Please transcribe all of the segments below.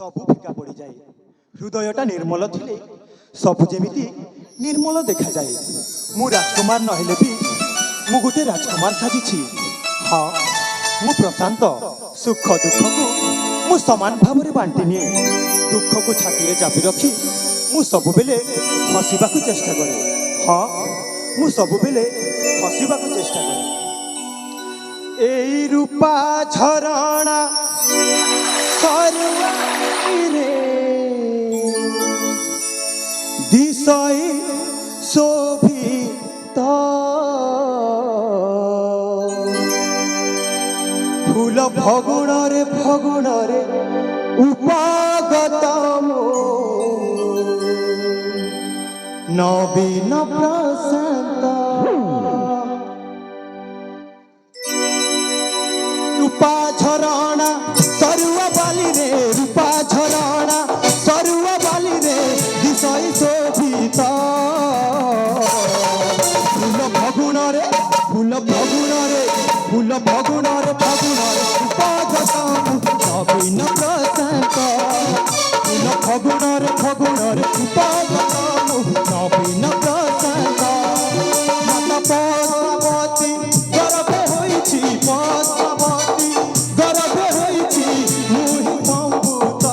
सबु फिका पड़ जाए हृदयटा निर्मल थिले सबु जेमिति निर्मल देखा जाए। मु राजकुमार नहेले भी मु गोटे राजकुमार साजिछि। हाँ मु प्रशांत सुख दुख को मु समान भाव में बांटी निए। दुख को छाती चापी रखी मु सबुबेले हसवा चेष्टा करे। हाँ मु सबुबेले हसवा चेष्टा करे। एई रूपा झरणा रे दिशय शोभित फूल फगुणरे फगुणरे उपागत नवीन प्रशांत रूपा झरणा सरुआ बाली रे रूपा झरणा सरुआ बाली रे दिशय शोभित फूल फगुणरे फूल फगुणरे फूल फगुणरे फगुणरे उपागत नवीन प्रशांत फूल फगुणरे फगुणरे उपागत नवीन प्रशांत माता पद्मावती गर्भे होइछि पद्मावती गर्भे होइछि मुहि पंपुत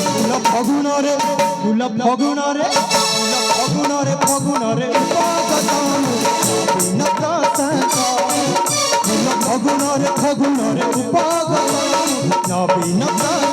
फूल फगुणरे फूल फगुणरे फूल फगुणरे फगुणरे उपागत नवीन प्रशांत फूल फगुणरे फगुणरे उपागत नवीन प्रशांत।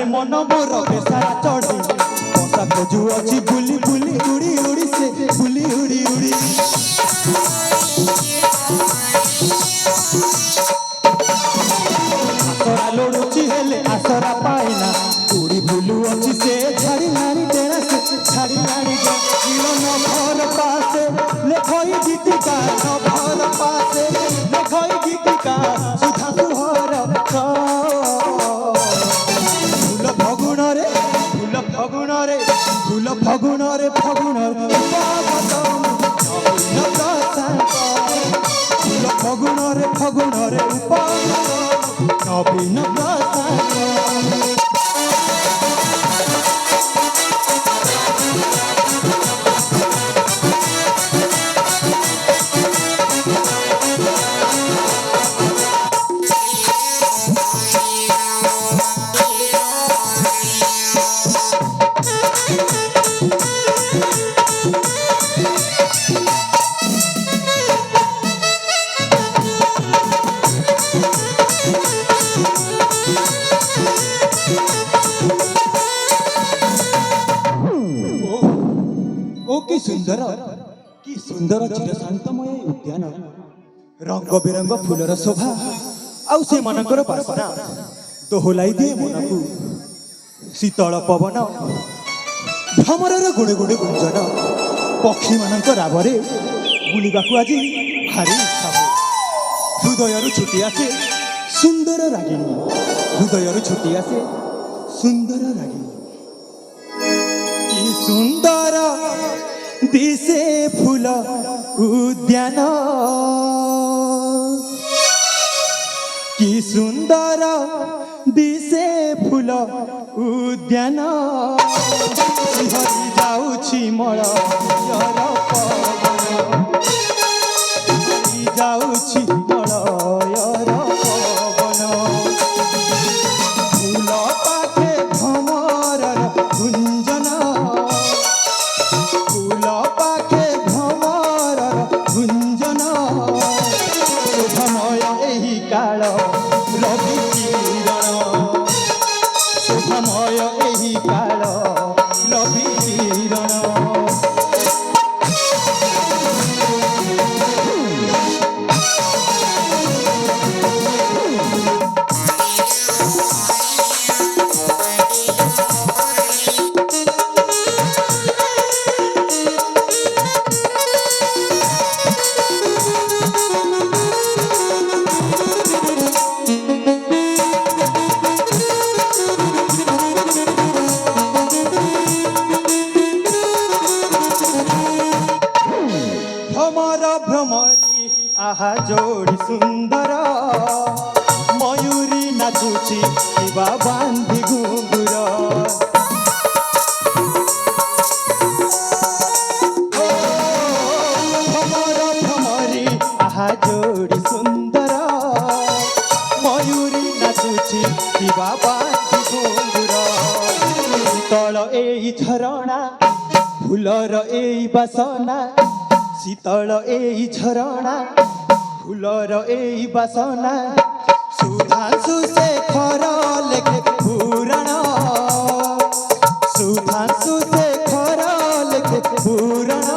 मन मोर बेसारा चढ़ी बसा खोजु अच्छी बुली बुली उड़ी उड़ी से बुली उड़ी उड़ी आसरा लोड़ुची हेले आसरा पाइना उड़ी बुलू अच्छी से छाड़ी लानी तेरा से छाड़ी लानी न घर पासे लेखई गीतिका न घर पासे लेखई गीतिका सुधा सुहर फगुणरे फूल फगुणरे फगुणरे उपागत नवीन प्रशांत फूल फगुणरे फगुणरे उपागत नवीन प्रशांत। कि सुंदर चिर शांतमय उद्यान रंग बेरंग फूलर शोभा आउ से मनकर बासना दोहलाई दिए मन को शीतल पवन भ्रमरर गुणे गुणे गुंजन पक्षी मानक रावरे बुलिबाकु आज भारी इच्छा हो हृदय छुटी आसे सुंदर रागिणी हृदय छुटी आसे सुंदर रागिणी कि सुंदर दिसे फूल उद्यान कि सुंदर दिसे फूल उद्यान हरि जाउछि मलयर पवन हरि जाउछि मलयर पवन फूल पाखे भ्रमरर गुंजन फूल पाखे भ्रमरर गुंजन शोभमय एही काल रवि किरण शोभमय एही काल रवि আহা জোড়ি সুন্দর ময়ূরী নাচুছি কিবা বান্ধি ঘুঙ্গুর ভ্রমর ভ্রমরি আহা জোড়ি সুন্দর ময়ূরী নাচুছি কিবা বান্ধি ঘুঙ্গুর শীতল এই ঝরଣା ফুলর এই বাসনা শীতল এই ঝরଣା ফুলর এই বাসনা সুধাংশু শেখর লেখে পুরাণ সুধাংশু শেখর লেখে পুরাণ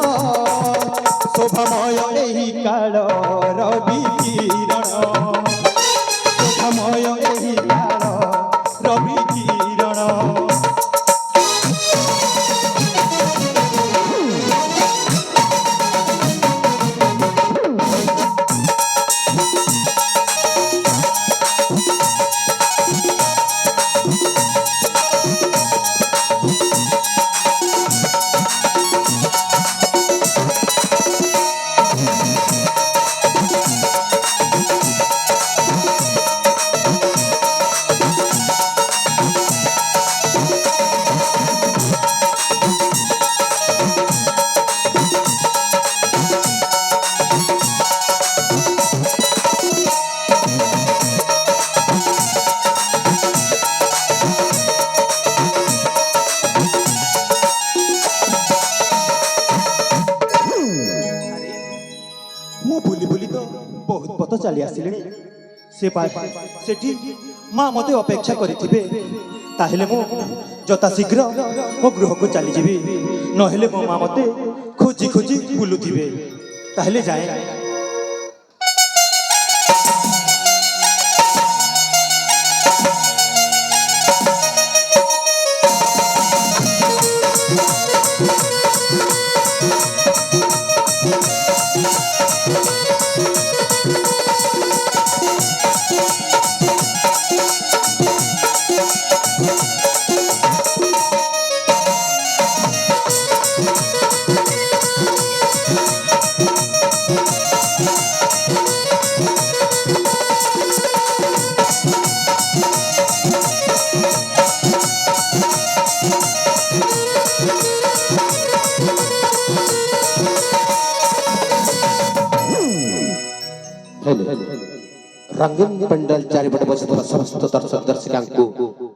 শোভাময় এই কাଳର বিকিরণ শোভাময় এই কাଳର বিকিরণ ମୁଁ ବୁଲି ବୁଲି ତ ବହୁତ ପଥ ଚାଲି ଆସିଲିଣି ସେଠି ମା ମୋତେ ଅପେକ୍ଷା କରିଥିବେ ତାହେଲେ ମୁଁ ଯଥାଶୀଘ୍ର ମୋ ଗୃହକୁ ଚାଲିଯିବି ନହେଲେ ମୋ ମା ମୋତେ ଖୋଜି ଖୋଜି ବୁଲୁଥିବେ ତାହେଲେ ଯାଏ रंगीन पंडल चारिपटे बसिଥିବା ସମସ୍ତ ଦର୍ଶକ ଦର୍ଶିକାଙ୍କୁ